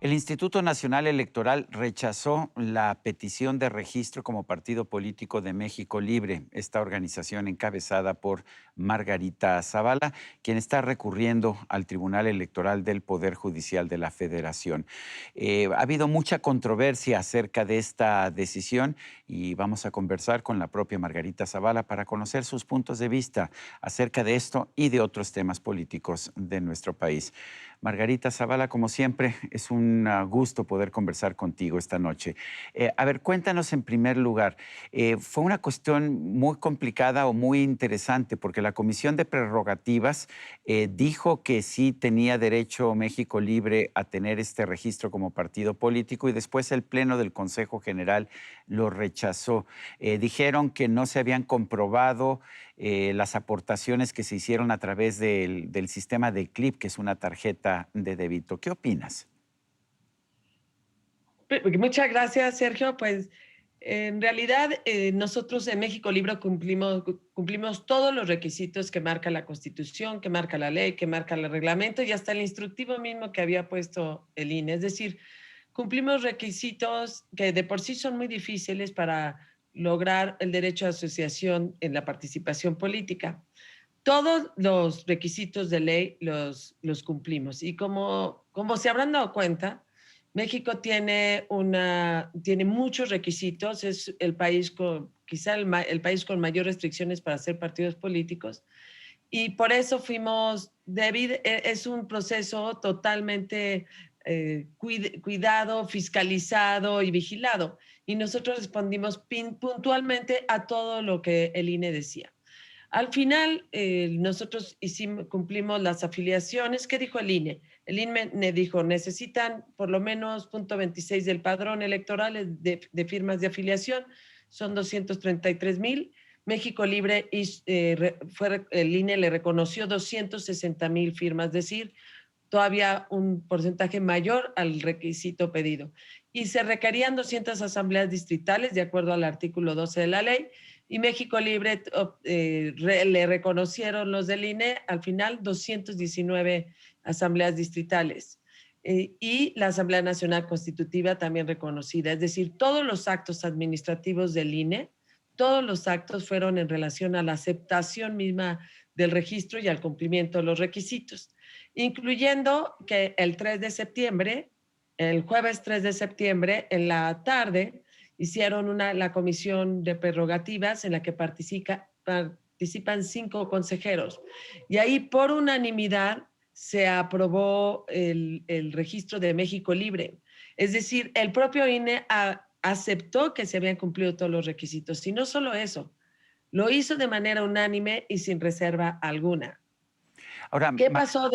El Instituto Nacional Electoral rechazó la petición de registro como partido político de México Libre, esta organización encabezada por Margarita Zavala, quien está recurriendo al Tribunal Electoral del Poder Judicial de la Federación. Ha habido mucha controversia acerca de esta decisión y vamos a conversar con la propia Margarita Zavala para conocer sus puntos de vista acerca de esto y de otros temas políticos de nuestro país. Margarita Zavala, como siempre, es un gusto poder conversar contigo esta noche. A ver, cuéntanos en primer lugar, fue una cuestión muy complicada o muy interesante porque la Comisión de Prerrogativas dijo que sí tenía derecho México Libre a tener este registro como partido político y después el Pleno del Consejo General lo rechazó. Dijeron que no se habían comprobado las aportaciones que se hicieron a través del sistema de CLIP, que es una tarjeta de débito. ¿Qué opinas? Muchas gracias, Sergio. Pues en realidad nosotros en México Libre cumplimos todos los requisitos que marca la Constitución, que marca la ley, que marca el reglamento y hasta el instructivo mismo que había puesto el INE. Es decir, cumplimos requisitos que de por sí son muy difíciles para lograr el derecho a asociación en la participación política. Todos los requisitos de ley los cumplimos y como se habrán dado cuenta, México tiene muchos requisitos, es el país con, quizá el país con mayor restricciones para hacer partidos políticos y por eso es un proceso totalmente cuidado, fiscalizado y vigilado y nosotros respondimos puntualmente a todo lo que el INE decía. Al final, nosotros cumplimos las afiliaciones. ¿Qué dijo el INE? El INE dijo, necesitan por lo menos punto 26 del padrón electoral de firmas de afiliación, son 233,000. México Libre, el INE le reconoció 260,000 firmas, es decir, todavía un porcentaje mayor al requisito pedido. Y se requerían 200 asambleas distritales, de acuerdo al artículo 12 de la ley, y México Libre le reconocieron los del INE al final 219 asambleas distritales. Y la Asamblea Nacional Constitutiva también reconocida. Es decir, todos los actos administrativos del INE, todos los actos fueron en relación a la aceptación misma del registro y al cumplimiento de los requisitos, incluyendo que el jueves 3 de septiembre, en la tarde, hicieron la comisión de prerrogativas en la que participan 5 consejeros. Y ahí, por unanimidad, se aprobó el registro de México Libre. Es decir, el propio INE aceptó que se habían cumplido todos los requisitos. Y no solo eso, lo hizo de manera unánime y sin reserva alguna. Ahora, ¿Qué pasó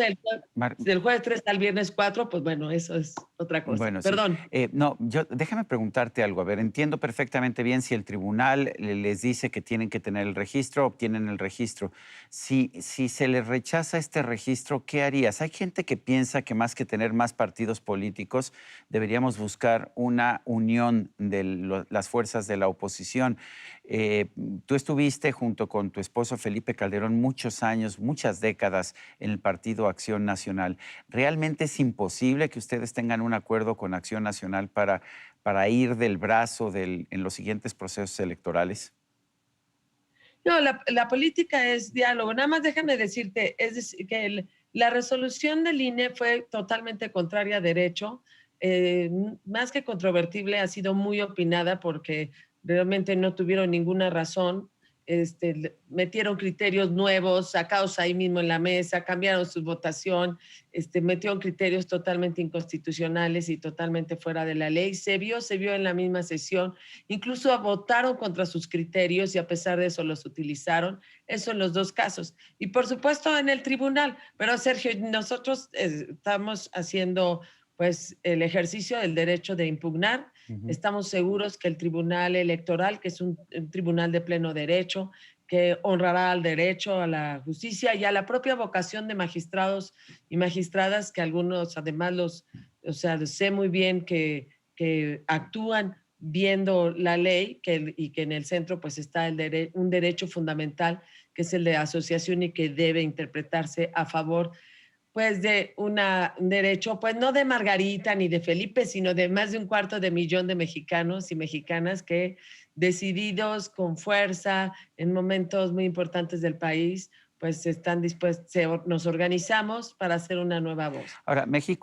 Mar- del jueves 3 al viernes 4? Pues bueno, eso es otra cosa. Bueno, sí. Perdón. No, déjame preguntarte algo. A ver, entiendo perfectamente bien si el tribunal les dice que tienen que tener el registro, obtienen el registro. Si se les rechaza este registro, ¿qué harías? Hay gente que piensa que más que tener más partidos políticos, deberíamos buscar una unión de las fuerzas de la oposición. Eh, Tú estuviste junto con tu esposo Felipe Calderón muchos años, muchas décadas en el Partido Acción Nacional. ¿Realmente es imposible que ustedes tengan un acuerdo con Acción Nacional para ir del brazo en los siguientes procesos electorales? No, la política es diálogo. Nada más déjame decirte, es decir, que la resolución del INE fue totalmente contraria a derecho, más que controvertible, ha sido muy opinada porque realmente no tuvieron ninguna razón. Metieron criterios nuevos, sacados ahí mismo en la mesa, cambiaron su votación, metieron criterios totalmente inconstitucionales y totalmente fuera de la ley. Se vio en la misma sesión. Incluso votaron contra sus criterios y a pesar de eso los utilizaron. Eso en los dos casos. Y por supuesto en el tribunal. Pero Sergio, nosotros estamos haciendo pues el ejercicio del derecho de impugnar. Ujú. Estamos seguros que el Tribunal Electoral, que es un tribunal de pleno derecho, que honrará al derecho, a la justicia y a la propia vocación de magistrados y magistradas, que algunos además o sea, sé muy bien que actúan viendo la ley y que en el centro pues está un derecho fundamental que es el de asociación y que debe interpretarse a favor pues de un derecho, pues no de Margarita ni de Felipe, sino de más de un cuarto de millón de mexicanos y mexicanas que decididos con fuerza en momentos muy importantes del país, pues están dispuestos, nos organizamos para hacer una nueva voz. Ahora, Esa es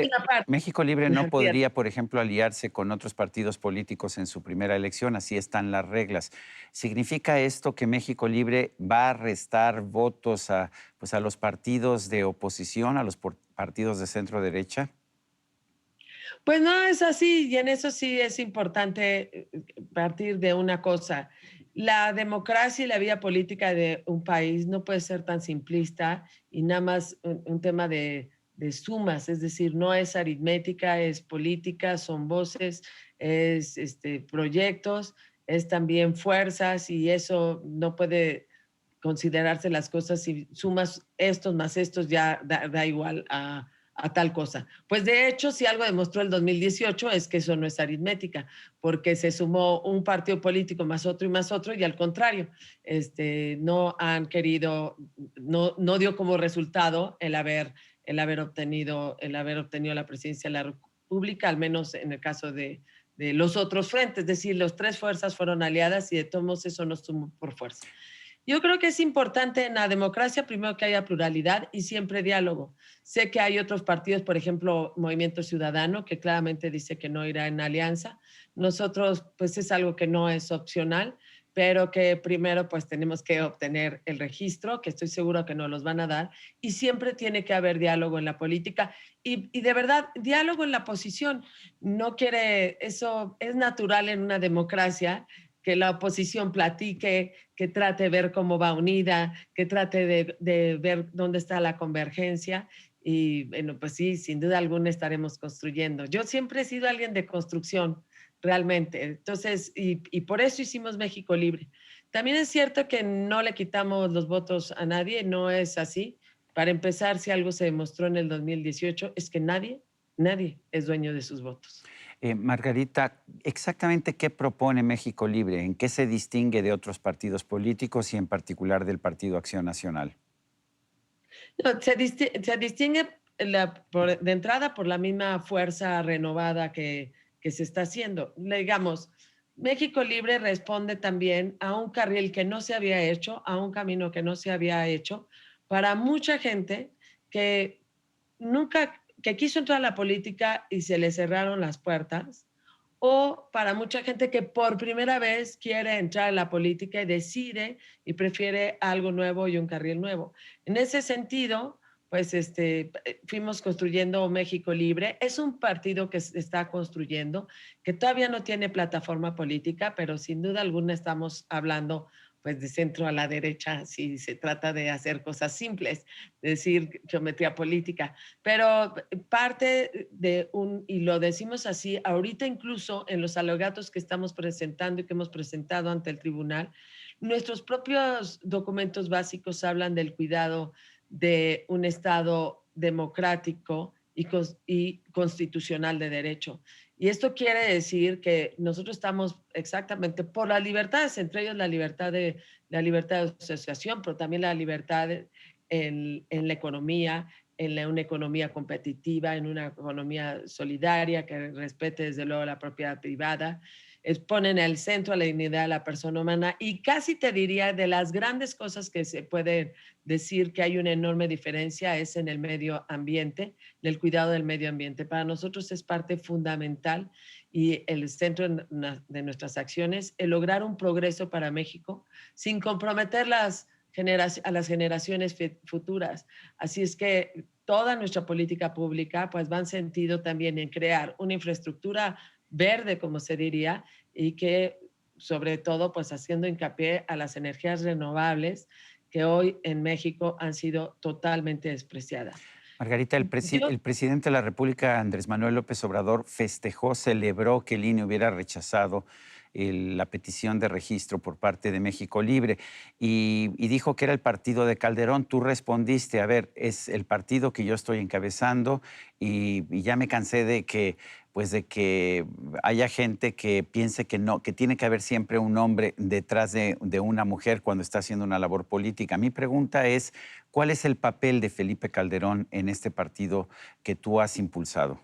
una parte. México Libre no Fíjate. podría, por ejemplo, aliarse con otros partidos políticos en su primera elección, así están las reglas. ¿Significa esto que México Libre va a restar votos a, pues, a los partidos de oposición, a los partidos de centro derecha? Pues no es así, y en eso sí es importante partir de una cosa. La democracia y la vida política de un país no puede ser tan simplista y nada más un tema de sumas, es decir, no es aritmética, es política, son voces, es proyectos, es también fuerzas y eso no puede considerarse las cosas si sumas estos más estos ya da igual a tal cosa. Pues de hecho, si algo demostró el 2018 es que eso no es aritmética, porque se sumó un partido político más otro y al contrario, no han querido, no dio como resultado el haber obtenido la presidencia de la República, al menos en el caso de los otros frentes, es decir, las tres fuerzas fueron aliadas y de todos modos eso nos sumó por fuerza. Yo creo que es importante en la democracia, primero que haya pluralidad y siempre diálogo. Sé que hay otros partidos, por ejemplo, Movimiento Ciudadano, que claramente dice que no irá en alianza. Nosotros, pues es algo que no es opcional, pero que primero pues tenemos que obtener el registro, que estoy seguro que nos los van a dar, y siempre tiene que haber diálogo en la política y de verdad, diálogo en la posición. No quiere, eso es natural en una democracia, que la oposición platique, que trate de ver cómo va unida, que trate de ver dónde está la convergencia. Y bueno, pues sí, sin duda alguna estaremos construyendo. Yo siempre he sido alguien de construcción, realmente. Entonces, y por eso hicimos México Libre. También es cierto que no le quitamos los votos a nadie, no es así. Para empezar, si algo se demostró en el 2018, es que nadie es dueño de sus votos. Margarita, exactamente qué propone México Libre, en qué se distingue de otros partidos políticos y en particular del Partido Acción Nacional. No, se distingue de entrada por la misma fuerza renovada que se está haciendo. Digamos, México Libre responde también a un carril que no se había hecho, a un camino que no se había hecho, para mucha gente que nunca, que quiso entrar a la política y se le cerraron las puertas, o para mucha gente que por primera vez quiere entrar a la política y decide y prefiere algo nuevo y un carril nuevo. En ese sentido, pues fuimos construyendo México Libre. Es un partido que se está construyendo, que todavía no tiene plataforma política, pero sin duda alguna estamos hablando pues de centro a la derecha si se trata de hacer cosas simples, decir geometría política, pero parte de y lo decimos así, ahorita incluso en los alegatos que estamos presentando y que hemos presentado ante el tribunal, nuestros propios documentos básicos hablan del cuidado de un Estado democrático y constitucional de derecho. Y esto quiere decir que nosotros estamos exactamente por las libertades, entre ellos la libertad de asociación, pero también la libertad en la economía, una economía competitiva, en una economía solidaria que respete desde luego la propiedad privada, ponen al centro a la dignidad de la persona humana y casi te diría de las grandes cosas que se puede decir que hay una enorme diferencia es en el medio ambiente, en el cuidado del medio ambiente. Para nosotros es parte fundamental y el centro de nuestras acciones, el lograr un progreso para México sin comprometer a las generaciones futuras. Así es que toda nuestra política pública pues va en sentido también en crear una infraestructura verde, como se diría, y que sobre todo pues haciendo hincapié a las energías renovables que hoy en México han sido totalmente despreciadas. Margarita, Yo, el presidente de la República, Andrés Manuel López Obrador, festejó, celebró que el INE hubiera rechazado la petición de registro por parte de México Libre y dijo que era el partido de Calderón. Tú respondiste, a ver, es el partido que yo estoy encabezando y ya me cansé de que pues de que haya gente que piense que no, que tiene que haber siempre un hombre detrás de una mujer cuando está haciendo una labor política. Mi pregunta es, ¿cuál es el papel de Felipe Calderón en este partido que tú has impulsado?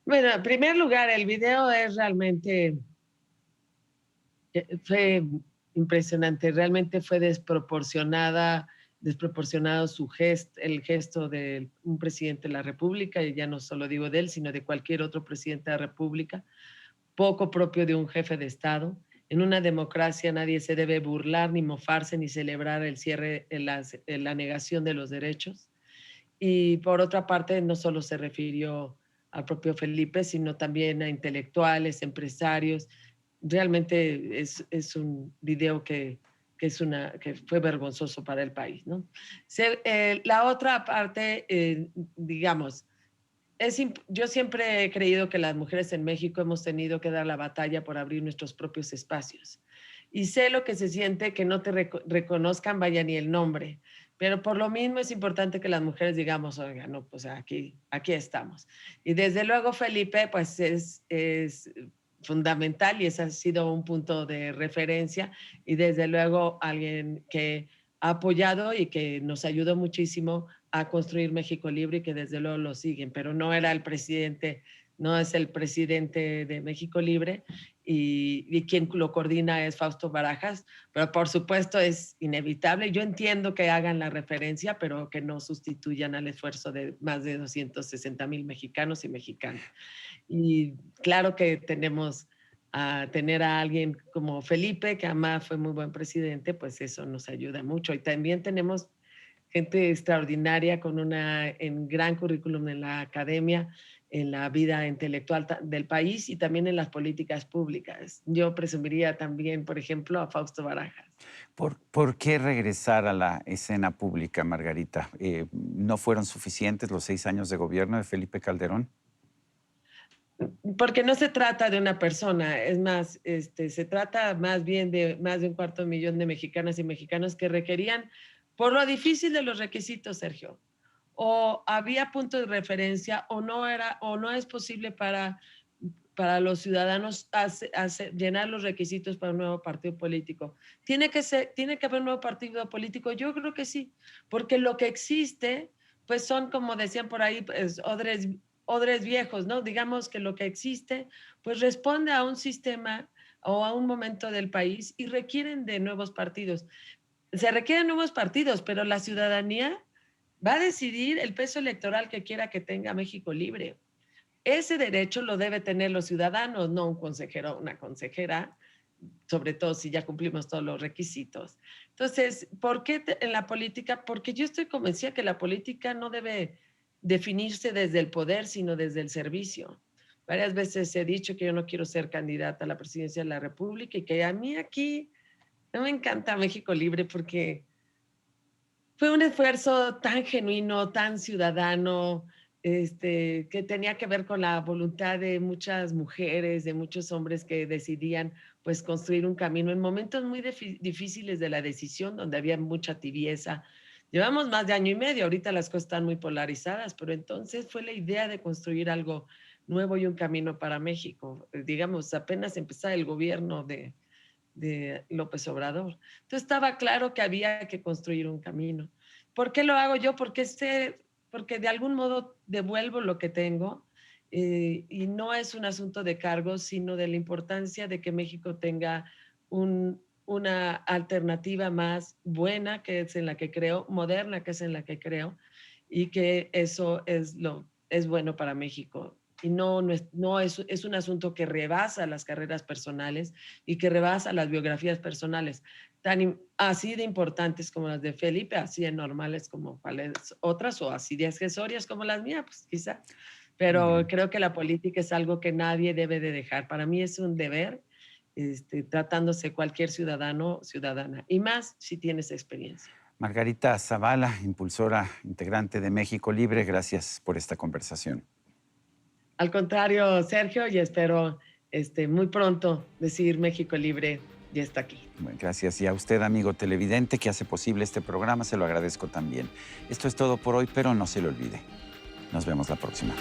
Bueno, en primer lugar, el video es realmente, fue impresionante, realmente fue desproporcionado el gesto de un presidente de la República, y ya no solo digo de él, sino de cualquier otro presidente de la República, poco propio de un jefe de Estado. En una democracia nadie se debe burlar, ni mofarse, ni celebrar el cierre, la negación de los derechos. Y por otra parte, no solo se refirió al propio Felipe, sino también a intelectuales, empresarios. Realmente es un video que fue vergonzoso para el país, ¿no? La otra parte, digamos, yo siempre he creído que las mujeres en México hemos tenido que dar la batalla por abrir nuestros propios espacios. Y sé lo que se siente que no te reconozcan, vaya ni el nombre. Pero por lo mismo es importante que las mujeres digamos, oiga, no, pues aquí estamos. Y desde luego Felipe, pues es fundamental y ese ha sido un punto de referencia y desde luego alguien que ha apoyado y que nos ayudó muchísimo a construir México Libre y que desde luego lo siguen, pero no era el presidente, no es el presidente de México Libre y quien lo coordina es Fausto Barajas, pero por supuesto es inevitable. Yo entiendo que hagan la referencia, pero que no sustituyan al esfuerzo de más de 260,000 mexicanos y mexicanas. Y claro que tenemos a tener a alguien como Felipe, que además fue muy buen presidente, pues eso nos ayuda mucho. Y también tenemos gente extraordinaria con en gran currículum en la academia, en la vida intelectual del país y también en las políticas públicas. Yo presumiría también, por ejemplo, a Fausto Barajas. ¿Por qué regresar a la escena pública, Margarita? ¿No fueron suficientes los 6 años de gobierno de Felipe Calderón? Porque no se trata de una persona, es más, se trata más bien de más de 250,000 de mexicanas y mexicanos que requerían, por lo difícil de los requisitos, Sergio, o había punto de referencia o no era o no es posible para los ciudadanos llenar los requisitos para un nuevo partido político. ¿Tiene que haber un nuevo partido político? Yo creo que sí, porque lo que existe, pues son, como decían por ahí, pues, odres viejos, ¿no? Digamos que lo que existe, pues responde a un sistema o a un momento del país y requieren de nuevos partidos. Se requieren nuevos partidos, pero la ciudadanía va a decidir el peso electoral que quiera que tenga México Libre. Ese derecho lo debe tener los ciudadanos, no un consejero o una consejera, sobre todo si ya cumplimos todos los requisitos. Entonces, ¿por qué en la política? Porque yo estoy convencida que la política no debe definirse desde el poder, sino desde el servicio. Varias veces he dicho que yo no quiero ser candidata a la presidencia de la República y que a mí aquí no me encanta México Libre porque fue un esfuerzo tan genuino, tan ciudadano, que tenía que ver con la voluntad de muchas mujeres, de muchos hombres que decidían pues construir un camino en momentos muy difíciles de la decisión, donde había mucha tibieza. Llevamos más de año y medio, ahorita las cosas están muy polarizadas, pero entonces fue la idea de construir algo nuevo y un camino para México. Digamos, apenas empezaba el gobierno de López Obrador. Entonces estaba claro que había que construir un camino. ¿Por qué lo hago yo? Porque de algún modo devuelvo lo que tengo y no es un asunto de cargos, sino de la importancia de que México tenga una alternativa más buena, que es en la que creo, moderna, que es en la que creo, y que eso es bueno para México. Y es un asunto que rebasa las carreras personales y que rebasa las biografías personales, así de importantes como las de Felipe, así de normales como otras, o así de accesorias como las mías, pues quizá. Muy Pero bien. creo que la política es algo que nadie debe de dejar. Para mí es un deber, tratándose cualquier ciudadano o ciudadana, y más si tienes experiencia. Margarita Zavala, impulsora integrante de México Libre, gracias por esta conversación. Al contrario, Sergio, y espero muy pronto decir México Libre ya está aquí. Bueno, gracias. Y a usted, amigo televidente, que hace posible este programa, se lo agradezco también. Esto es todo por hoy, pero no se lo olvide. Nos vemos la próxima.